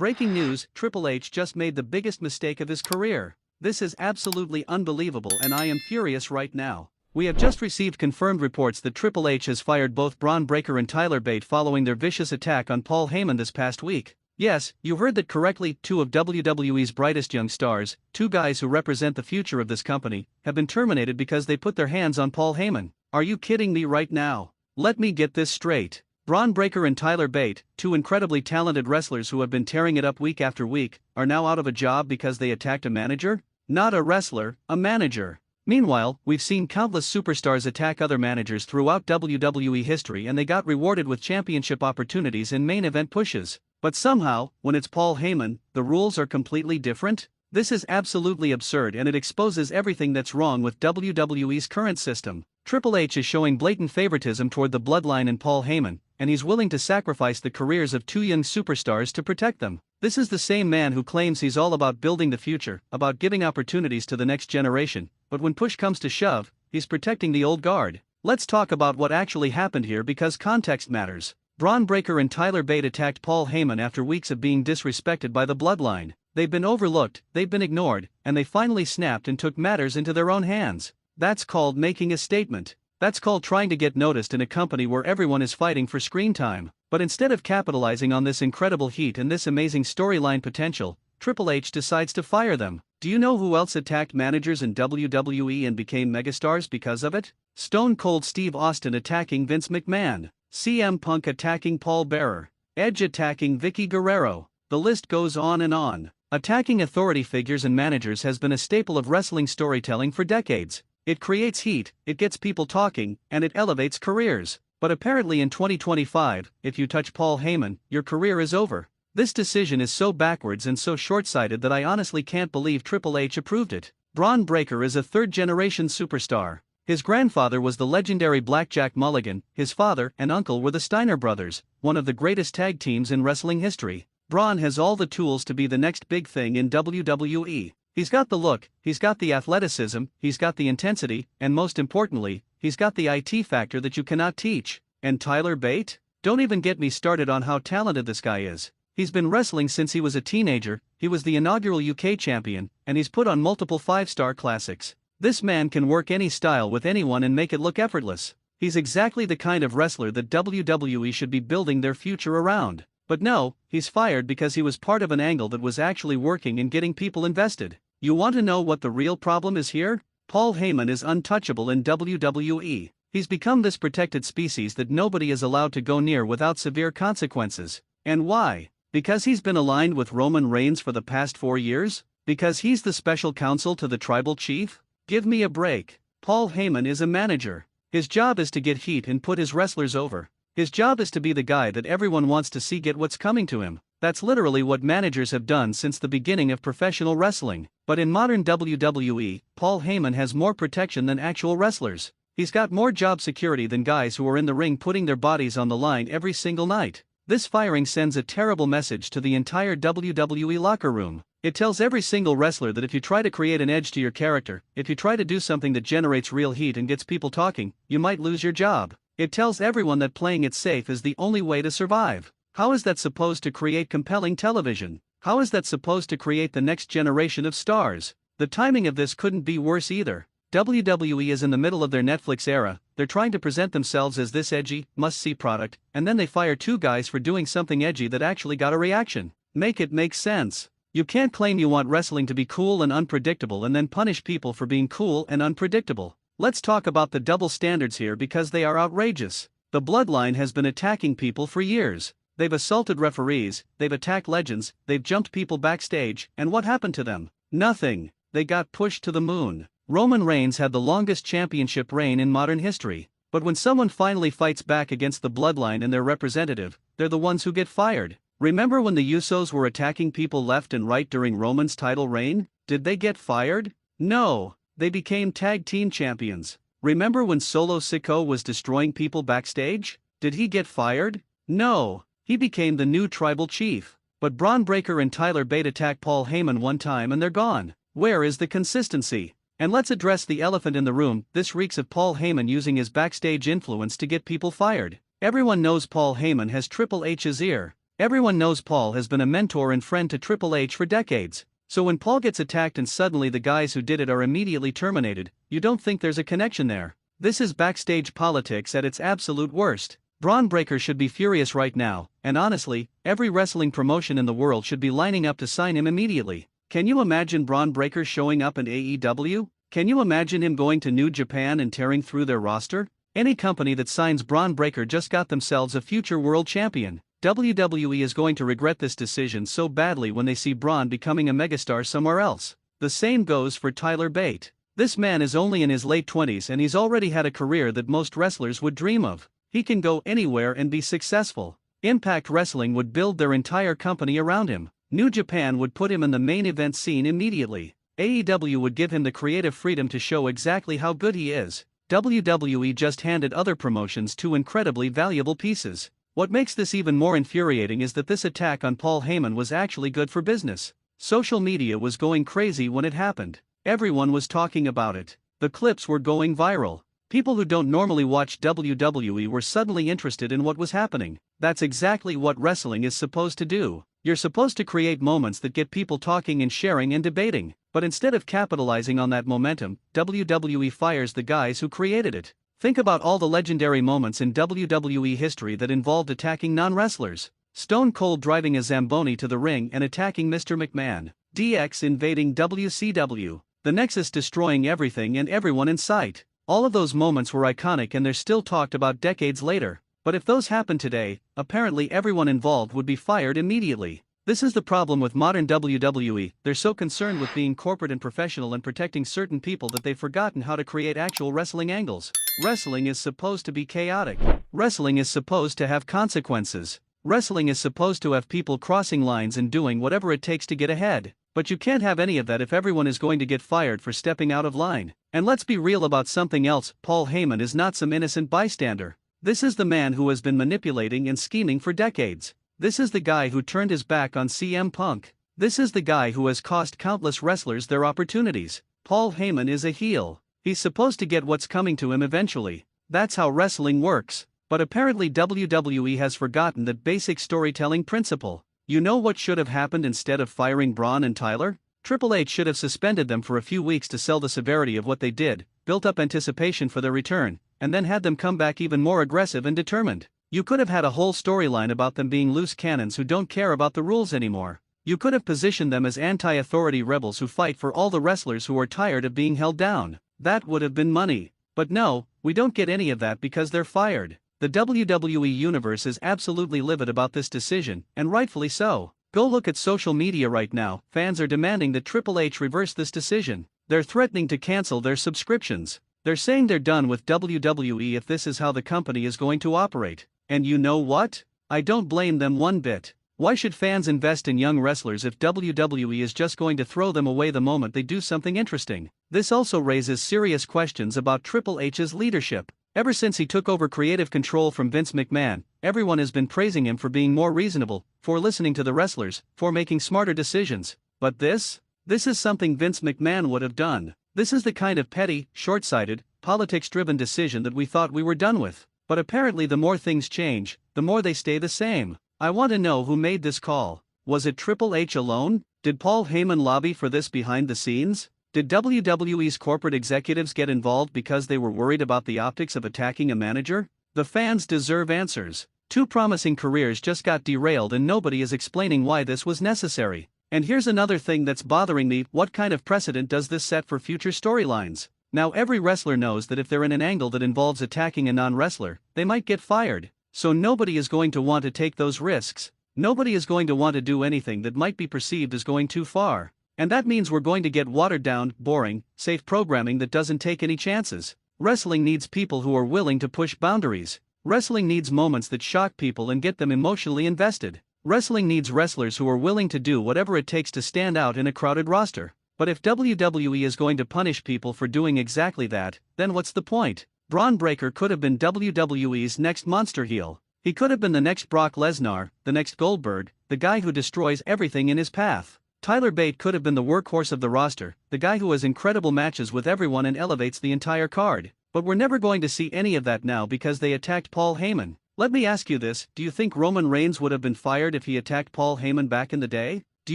Breaking news, Triple H just made the biggest mistake of his career. This is absolutely unbelievable and I am furious right now. We have just received confirmed reports that Triple H has fired both Bron Breakker and Tyler Bate following their vicious attack on Paul Heyman this past week. Yes, you heard that correctly, two of WWE's brightest young stars, two guys who represent the future of this company, have been terminated because they put their hands on Paul Heyman. Are you kidding me right now? Let me get this straight. Bron Breakker and Tyler Bate, two incredibly talented wrestlers who have been tearing it up week after week, are now out of a job because they attacked a manager? Not a wrestler, a manager. Meanwhile, we've seen countless superstars attack other managers throughout WWE history and they got rewarded with championship opportunities and main event pushes. But somehow, when it's Paul Heyman, the rules are completely different? This is absolutely absurd and it exposes everything that's wrong with WWE's current system. Triple H is showing blatant favoritism toward the bloodline and Paul Heyman, and he's willing to sacrifice the careers of two young superstars to protect them. This is the same man who claims he's all about building the future, about giving opportunities to the next generation, but when push comes to shove, he's protecting the old guard. Let's talk about what actually happened here because context matters. Bron Breakker and Tyler Bate attacked Paul Heyman after weeks of being disrespected by the bloodline. They've been overlooked, they've been ignored, and they finally snapped and took matters into their own hands. That's called making a statement. That's called trying to get noticed in a company where everyone is fighting for screen time. But instead of capitalizing on this incredible heat and this amazing storyline potential, Triple H decides to fire them. Do you know who else attacked managers in WWE and became megastars because of it? Stone Cold Steve Austin attacking Vince McMahon, CM Punk attacking Paul Bearer, Edge attacking Vicky Guerrero. The list goes on and on. Attacking authority figures and managers has been a staple of wrestling storytelling for decades. It creates heat, it gets people talking, and it elevates careers. But apparently in 2025, if you touch Paul Heyman, your career is over. This decision is so backwards and so short-sighted that I honestly can't believe Triple H approved it. Bron Breakker is a third-generation superstar. His grandfather was the legendary Blackjack Mulligan, his father and uncle were the Steiner brothers, one of the greatest tag teams in wrestling history. Bron has all the tools to be the next big thing in WWE. He's got the look, he's got the athleticism, he's got the intensity, and most importantly, he's got the IT factor that you cannot teach. And Tyler Bate? Don't even get me started on how talented this guy is. He's been wrestling since he was a teenager, he was the inaugural UK champion, and he's put on multiple 5-star classics. This man can work any style with anyone and make it look effortless. He's exactly the kind of wrestler that WWE should be building their future around. But no, he's fired because he was part of an angle that was actually working and getting people invested. You want to know what the real problem is here? Paul Heyman is untouchable in WWE. He's become this protected species that nobody is allowed to go near without severe consequences. And why? Because he's been aligned with Roman Reigns for the past 4 years? Because he's the special counsel to the tribal chief? Give me a break. Paul Heyman is a manager. His job is to get heat and put his wrestlers over. His job is to be the guy that everyone wants to see get what's coming to him. That's literally what managers have done since the beginning of professional wrestling. But in modern WWE, Paul Heyman has more protection than actual wrestlers. He's got more job security than guys who are in the ring putting their bodies on the line every single night. This firing sends a terrible message to the entire WWE locker room. It tells every single wrestler that if you try to create an edge to your character, if you try to do something that generates real heat and gets people talking, you might lose your job. It tells everyone that playing it safe is the only way to survive. How is that supposed to create compelling television? How is that supposed to create the next generation of stars? The timing of this couldn't be worse either. WWE is in the middle of their Netflix era, they're trying to present themselves as this edgy, must-see product, and then they fire two guys for doing something edgy that actually got a reaction. Make it make sense. You can't claim you want wrestling to be cool and unpredictable and then punish people for being cool and unpredictable. Let's talk about the double standards here because they are outrageous. The bloodline has been attacking people for years. They've assaulted referees, they've attacked legends, they've jumped people backstage, and what happened to them? Nothing. They got pushed to the moon. Roman Reigns had the longest championship reign in modern history. But when someone finally fights back against the bloodline and their representative, they're the ones who get fired. Remember when the Usos were attacking people left and right during Roman's title reign? Did they get fired? No. They became tag team champions. Remember when Solo Sikoa was destroying people backstage? Did he get fired? No. He became the new tribal chief. But Bron Breakker and Tyler Bate attack Paul Heyman one time and they're gone. Where is the consistency? And let's address the elephant in the room. This reeks of Paul Heyman using his backstage influence to get people fired. Everyone knows Paul Heyman has Triple H's ear. Everyone knows Paul has been a mentor and friend to Triple H for decades. So when Paul gets attacked and suddenly the guys who did it are immediately terminated, you don't think there's a connection there. This is backstage politics at its absolute worst. Bron Breakker should be furious right now, and honestly, every wrestling promotion in the world should be lining up to sign him immediately. Can you imagine Bron Breakker showing up in AEW? Can you imagine him going to New Japan and tearing through their roster? Any company that signs Bron Breakker just got themselves a future world champion. WWE is going to regret this decision so badly when they see Bron becoming a megastar somewhere else. The same goes for Tyler Bate. This man is only in his late 20s and he's already had a career that most wrestlers would dream of. He can go anywhere and be successful. Impact Wrestling would build their entire company around him. New Japan would put him in the main event scene immediately. AEW would give him the creative freedom to show exactly how good he is. WWE just handed other promotions two incredibly valuable pieces. What makes this even more infuriating is that this attack on Paul Heyman was actually good for business. Social media was going crazy when it happened. Everyone was talking about it. The clips were going viral. People who don't normally watch WWE were suddenly interested in what was happening. That's exactly what wrestling is supposed to do. You're supposed to create moments that get people talking and sharing and debating. But instead of capitalizing on that momentum, WWE fires the guys who created it. Think about all the legendary moments in WWE history that involved attacking non-wrestlers. Stone Cold driving a Zamboni to the ring and attacking Mr. McMahon. DX invading WCW. The Nexus destroying everything and everyone in sight. All of those moments were iconic and they're still talked about decades later. But if those happened today, apparently everyone involved would be fired immediately. This is the problem with modern WWE, they're so concerned with being corporate and professional and protecting certain people that they've forgotten how to create actual wrestling angles. Wrestling is supposed to be chaotic. Wrestling is supposed to have consequences. Wrestling is supposed to have people crossing lines and doing whatever it takes to get ahead. But you can't have any of that if everyone is going to get fired for stepping out of line. And let's be real about something else, Paul Heyman is not some innocent bystander. This is the man who has been manipulating and scheming for decades. This is the guy who turned his back on CM Punk. This is the guy who has cost countless wrestlers their opportunities. Paul Heyman is a heel. He's supposed to get what's coming to him eventually. That's how wrestling works. But apparently WWE has forgotten that basic storytelling principle. You know what should have happened instead of firing Bron and Tyler? Triple H should have suspended them for a few weeks to sell the severity of what they did, built up anticipation for their return, and then had them come back even more aggressive and determined. You could have had a whole storyline about them being loose cannons who don't care about the rules anymore. You could have positioned them as anti-authority rebels who fight for all the wrestlers who are tired of being held down. That would have been money. But no, we don't get any of that because they're fired. The WWE universe is absolutely livid about this decision, and rightfully so. Go look at social media right now, fans are demanding that Triple H reverse this decision. They're threatening to cancel their subscriptions. They're saying they're done with WWE if this is how the company is going to operate. And you know what? I don't blame them one bit. Why should fans invest in young wrestlers if WWE is just going to throw them away the moment they do something interesting? This also raises serious questions about Triple H's leadership. Ever since he took over creative control from Vince McMahon, everyone has been praising him for being more reasonable, for listening to the wrestlers, for making smarter decisions. But this is something Vince McMahon would have done. This is the kind of petty, short-sighted, politics-driven decision that we thought we were done with. But apparently the more things change, the more they stay the same. I want to know who made this call. Was it Triple H alone? Did Paul Heyman lobby for this behind the scenes? Did WWE's corporate executives get involved because they were worried about the optics of attacking a manager? The fans deserve answers. Two promising careers just got derailed and nobody is explaining why this was necessary. And here's another thing that's bothering me, what kind of precedent does this set for future storylines? Now every wrestler knows that if they're in an angle that involves attacking a non-wrestler, they might get fired. So nobody is going to want to take those risks. Nobody is going to want to do anything that might be perceived as going too far. And that means we're going to get watered-down, boring, safe programming that doesn't take any chances. Wrestling needs people who are willing to push boundaries. Wrestling needs moments that shock people and get them emotionally invested. Wrestling needs wrestlers who are willing to do whatever it takes to stand out in a crowded roster. But if WWE is going to punish people for doing exactly that, then what's the point? Bron Breakker could have been WWE's next monster heel. He could have been the next Brock Lesnar, the next Goldberg, the guy who destroys everything in his path. Tyler Bate could have been the workhorse of the roster, the guy who has incredible matches with everyone and elevates the entire card. But we're never going to see any of that now because they attacked Paul Heyman. Let me ask you this, do you think Roman Reigns would have been fired if he attacked Paul Heyman back in the day? Do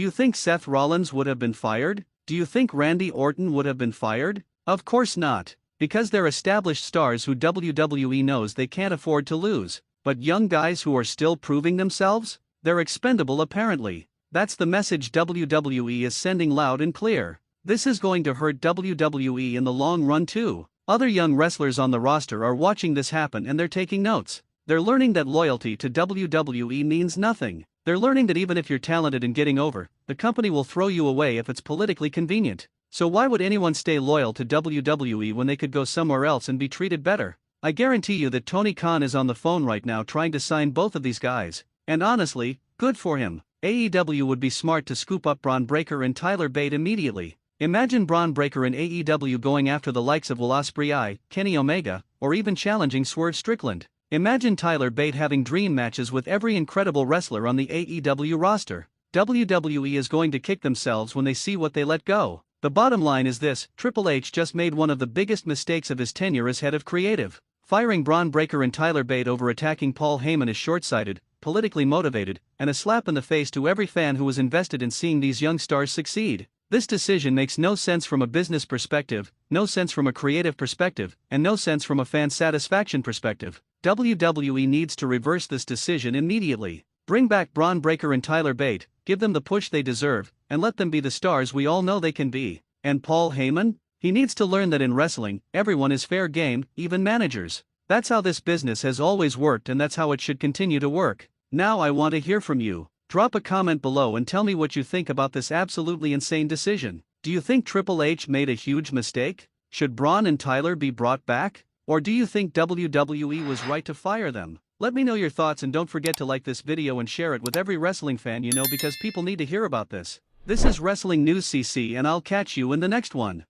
you think Seth Rollins would have been fired? Do you think Randy Orton would have been fired? Of course not. Because they're established stars who WWE knows they can't afford to lose. But young guys who are still proving themselves? They're expendable apparently. That's the message WWE is sending loud and clear. This is going to hurt WWE in the long run too. Other young wrestlers on the roster are watching this happen and they're taking notes. They're learning that loyalty to WWE means nothing. They're learning that even if you're talented and getting over, the company will throw you away if it's politically convenient. So why would anyone stay loyal to WWE when they could go somewhere else and be treated better? I guarantee you that Tony Khan is on the phone right now trying to sign both of these guys. And honestly, good for him. AEW would be smart to scoop up Bron Breakker and Tyler Bate immediately. Imagine Bron Breakker in AEW going after the likes of Will Ospreay, Kenny Omega, or even challenging Swerve Strickland. Imagine Tyler Bate having dream matches with every incredible wrestler on the AEW roster. WWE is going to kick themselves when they see what they let go. The bottom line is this, Triple H just made one of the biggest mistakes of his tenure as head of creative. Firing Bron Breakker and Tyler Bate over attacking Paul Heyman is short-sighted, politically motivated, and a slap in the face to every fan who was invested in seeing these young stars succeed. This decision makes no sense from a business perspective, no sense from a creative perspective, and no sense from a fan satisfaction perspective. WWE needs to reverse this decision immediately. Bring back Bron Breakker and Tyler Bate, give them the push they deserve, and let them be the stars we all know they can be. And Paul Heyman? He needs to learn that in wrestling, everyone is fair game, even managers. That's how this business has always worked and that's how it should continue to work. Now I want to hear from you. Drop a comment below and tell me what you think about this absolutely insane decision. Do you think Triple H made a huge mistake? Should Bron and Tyler be brought back? Or do you think WWE was right to fire them? Let me know your thoughts and don't forget to like this video and share it with every wrestling fan you know because people need to hear about this. This is Wrestling News CC and I'll catch you in the next one.